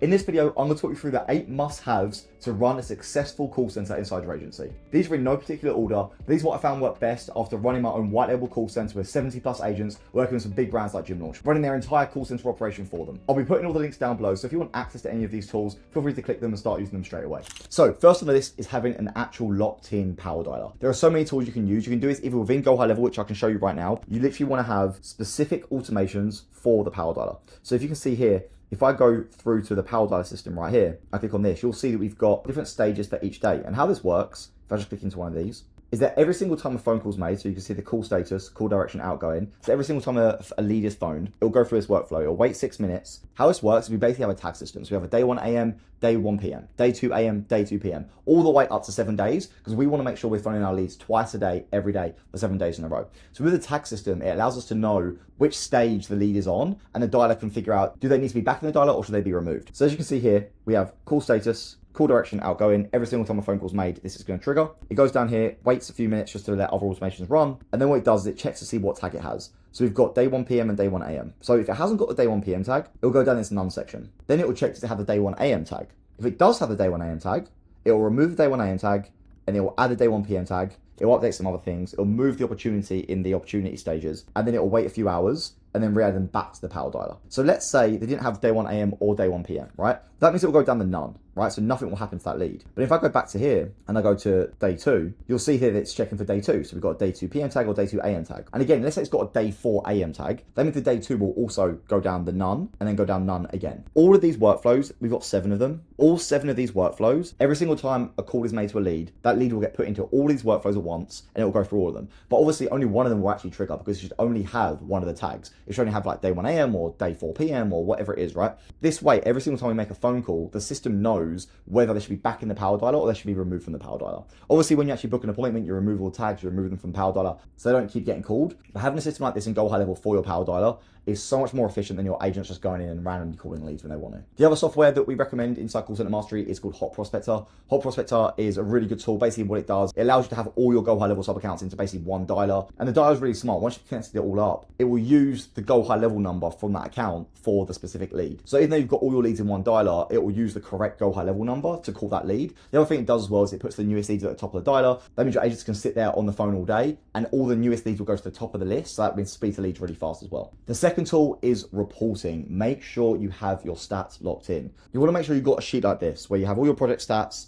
In this video, I'm going to talk you through the 8 must-haves to run a successful call center inside your agency. These are in no particular order. These are what I found work best after running my own white label call center with 70 plus agents working with some big brands like Gym Launch, running their entire call center operation for them. I'll be putting all the links down below, so if you want access to any of these tools, feel free to click them and start using them straight away. So first on the list is having an actual locked-in power dialer. There are so many tools you can use. You can do this either within GoHighLevel, which I can show you right now. You literally want to have specific automations for the power dialer. So if you can see here, if I go through to the power dialer system right here, I click on this, you'll see that we've got different stages for each day. And how this works, if I just click into one of these, is that every single time a phone call is made, so you can see the call status, call direction, outgoing. So every single time a lead is phoned, it'll go through this workflow. It'll wait 6 minutes. How this works is we basically have a tag system. So we have a day 1 a.m., day 1 p.m., day 2 a.m., day 2 p.m., all the way up to 7 days, because we want to make sure we're phoning our leads twice a day, every day, for 7 days in a row. So with the tag system, it allows us to know which stage the lead is on, and the dialer can figure out, do they need to be back in the dialer or should they be removed? So as you can see here, we have call status, call direction, outgoing. Every single time a phone call is made, this is going to trigger. It goes down here, waits a few minutes just to let other automations run. And then what it does is it checks to see what tag it has. So we've got day 1 p.m. and day 1 a.m. So if it hasn't got the day 1 p.m. tag, it'll go down this none section. Then it will check to have the day 1 a.m. tag. If it does have the day 1 a.m. tag, it will remove the day 1 a.m. tag and it will add the day 1 p.m. tag. It will update some other things. It'll move the opportunity in the opportunity stages, and then it will wait a few hours and then re-add them back to the power dialer. So let's say they didn't have day 1 a.m. or day 1 p.m., right? That means it will go down the none, right? So nothing will happen to that lead. But if I go back to here and I go to day 2, you'll see here that it's checking for day 2. So we've got a day 2 p.m. tag or day 2 a.m. tag. And again, let's say it's got a day 4 a.m. tag. That means the day 2 will also go down the none and then go down none again. All of these workflows, we've got 7 of them. All 7 of these workflows, every single time a call is made to a lead, that lead will get put into all these workflows at once and it will go through all of them. But obviously only one of them will actually trigger because you should only have one of the tags. You should only have like day 1 a.m. or day 4 p.m. or whatever it is, right? This way, every single time we make a phone call, the system knows whether they should be back in the power dialer or they should be removed from the power dialer. Obviously, when you actually book an appointment, you remove all the tags, you remove them from the power dialer so they don't keep getting called. But having a system like this in GoHighLevel for your power dialer is so much more efficient than your agents just going in and randomly calling leads when they want to. The other software that we recommend inside Call Center Mastery is called Prospector. Prospector is a really good tool. Basically what it does, it allows you to have all your GoHighLevel sub accounts into basically one dialer. And the dialer is really smart. Once you've connected it all up, it will use the GoHighLevel number from that account for the specific lead. So even though you've got all your leads in one dialer, it will use the correct GoHighLevel number to call that lead. The other thing it does as well is it puts the newest leads at the top of the dialer. That means your agents can sit there on the phone all day and all the newest leads will go to the top of the list. So that means speed to leads really fast as well. The second tool is reporting. Make sure you have your stats locked in. You want to make sure you've got a sheet like this where you have all your project stats,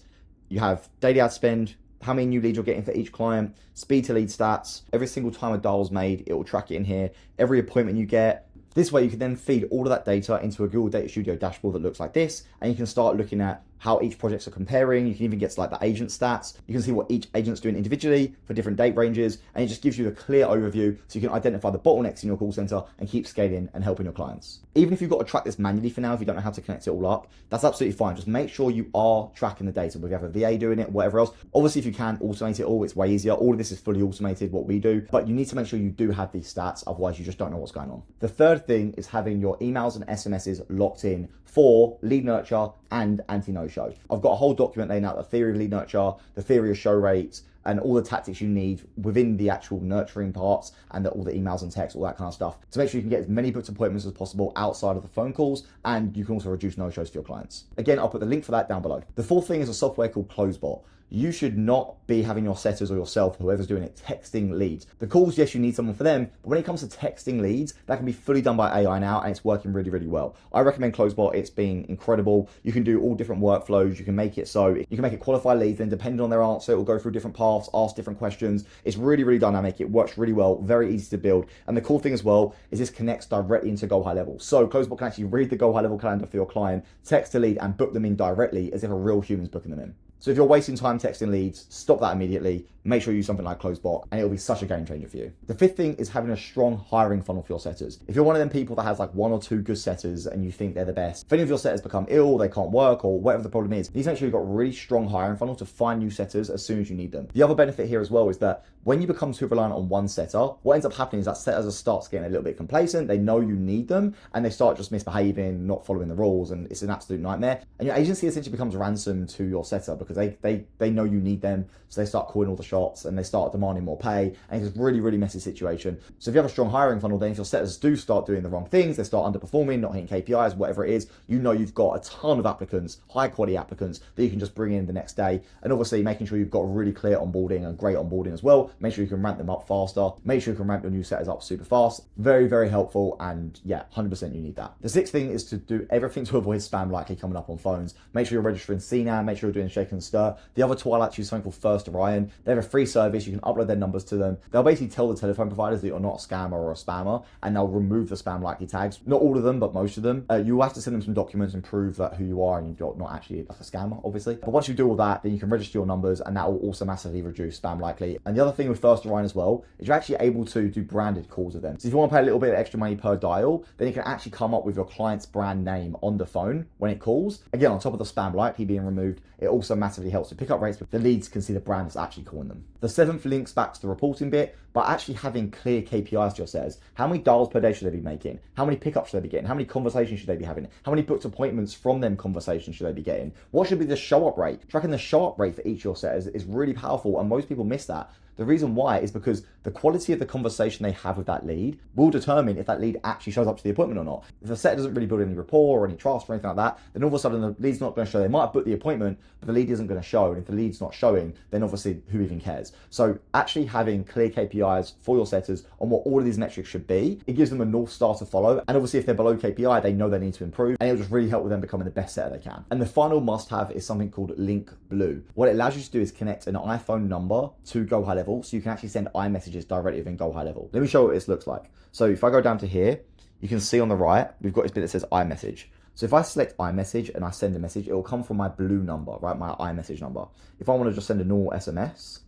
you have daily ad spend, how many new leads you're getting for each client, speed to lead stats. Every single time a dial's made, it will track it in here. Every appointment you get. This way you can then feed all of that data into a Google Data Studio dashboard that looks like this, and you can start looking at how each projects are comparing. You can even get to like the agent stats. You can see what each agent's doing individually for different date ranges, and it just gives you a clear overview so you can identify the bottlenecks in your call center and keep scaling and helping your clients. Even if you've got to track this manually for now, if you don't know how to connect it all up, that's absolutely fine. Just make sure you are tracking the data, whether you have a VA doing it, whatever else. Obviously, if you can automate it all, it's way easier. All of this is fully automated, what we do, but you need to make sure you do have these stats, otherwise you just don't know what's going on. The third thing is having your emails and SMSs locked in for lead nurture and anti-no-show. I've got a whole document laying out the theory of lead nurture, the theory of show rates, and all the tactics you need within the actual nurturing parts and all the emails and texts, all that kind of stuff, to make sure you can get as many booked appointments as possible outside of the phone calls, and you can also reduce no-shows for your clients. Again, I'll put the link for that down below. The fourth thing is a software called CloseBot. You should not be having your setters or yourself, whoever's doing it, texting leads. The calls, yes, you need someone for them, but when it comes to texting leads, that can be fully done by AI now, and it's working really, really well. I recommend CloseBot. It's been incredible. You can do all different workflows. You can make it so you can make it qualify leads, then depending on their answer, it will go through different paths, ask different questions. It's really, really dynamic. It works really well, very easy to build. And the cool thing as well is this connects directly into GoHighLevel. So CloseBot can actually read the GoHighLevel calendar for your client, text a lead, and book them in directly as if a real human's booking them in. So if you're wasting time texting leads, stop that immediately. Make sure you use something like CloseBot, and it'll be such a game changer for you. The fifth thing is having a strong hiring funnel for your setters. If you're one of them people that has like 1 or 2 good setters and you think they're the best, if any of your setters become ill, they can't work, or whatever the problem is, you need to make sure you've got a really strong hiring funnel to find new setters as soon as you need them. The other benefit here as well is that when you become too reliant on one setter, what ends up happening is that setters starts getting a little bit complacent. They know you need them, and they start just misbehaving, not following the rules, and it's an absolute nightmare. And your agency essentially becomes ransom to your setter because because they know you need them. So they start calling all the shots and they start demanding more pay. And it's a really, really messy situation. So if you have a strong hiring funnel, then if your setters do start doing the wrong things, they start underperforming, not hitting KPIs, whatever it is, you know you've got a ton of applicants, high quality applicants that you can just bring in the next day. And obviously making sure you've got really clear onboarding and great onboarding as well. Make sure you can ramp them up faster. Make sure you can ramp your new setters up super fast. Very, very helpful. And yeah, 100% you need that. The sixth thing is to do everything to avoid spam likely coming up on phones. Make sure you're registering CNAM, make sure you're doing shake and stir. The other tool I like to use something called First Orion. They have a free service. You can upload their numbers to them. They'll basically tell the telephone providers that you're not a scammer or a spammer, and they'll remove the spam likely tags. Not all of them, but most of them. You will have to send them some documents and prove that who you are and you're not actually like a scammer, obviously. But once you do all that, then you can register your numbers, and that will also massively reduce spam likely. And the other thing with First Orion as well is you're actually able to do branded calls with them. So if you want to pay a little bit of extra money per dial, then you can actually come up with your client's brand name on the phone when it calls. Again, on top of the spam likely being removed, it also massively helps with pickup rates, but the leads can see the brand that's actually calling them. The seventh links back to the reporting bit, but actually having clear KPIs to your setters. How many dials per day should they be making? How many pickups should they be getting? How many conversations should they be having? How many booked appointments from them conversations should they be getting? What should be the show up rate? Tracking the show up rate for each of your setters is really powerful, and most people miss that. The reason why is because the quality of the conversation they have with that lead will determine if that lead actually shows up to the appointment or not. If the setter doesn't really build any rapport or any trust or anything like that, then all of a sudden the lead's not going to show. They might have booked the appointment, but the lead isn't going to show. And if the lead's not showing, then obviously who even cares? So actually having clear KPIs for your setters on what all of these metrics should be, it gives them a North Star to follow. And obviously if they're below KPI, they know they need to improve, and it'll just really help with them becoming the best setter they can. And the final must have is something called Linq Blue. What it allows you to do is connect an iPhone number to GoHighLevel, so you can actually send iMessages directly within GoHighLevel. Let me show you what this looks like. So if I go down to here, you can see on the right, we've got this bit that says iMessage. So if I select iMessage and I send a message, it will come from my blue number, right? My iMessage number. If I want to just send a normal SMS,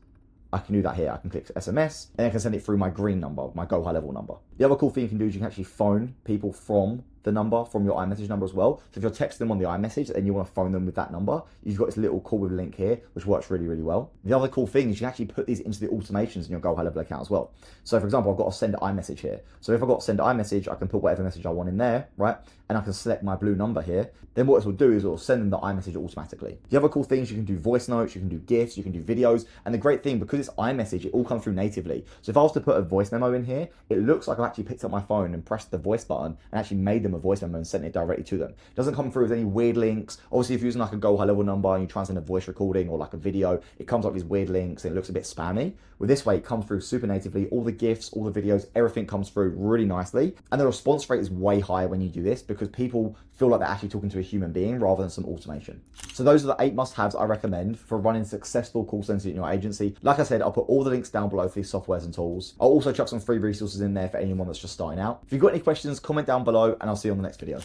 I can do that here. I can click SMS and I can send it through my green number, my GoHighLevel number. The other cool thing you can do is you can actually phone people from the number, from your iMessage number as well. So if you're texting them on the iMessage and you want to phone them with that number, you've got this little call with Linq here, which works really, really well. The other cool thing is you can actually put these into the automations in your GoHighLevel account as well. So for example, I've got to send iMessage here. So if I've got to send iMessage, I can put whatever message I want in there, right? And I can select my blue number here. Then what it will do is it will send them the iMessage automatically. The other cool thing is you can do voice notes, you can do GIFs, you can do videos. And the great thing, because it's iMessage, it all comes through natively. So if I was to put a voice memo in here, it looks like I've actually picked up my phone and pressed the voice button and actually made them a voice memo and sent it directly to them. It doesn't come through with any weird links. Obviously, if you're using like a GoHighLevel number and you try and send a voice recording or like a video, it comes up with these weird links and it looks a bit spammy. With this way, it comes through super natively. All the GIFs, all the videos, everything comes through really nicely. And the response rate is way higher when you do this because people feel like they're actually talking to a human being rather than some automation. So those are the 8 must-haves I recommend for running successful call centers in your agency. Like I said, I'll put all the links down below for these softwares and tools. I'll also chuck some free resources in there for anyone that's just starting out. If you've got any questions, comment down below and I'll see you on the next video.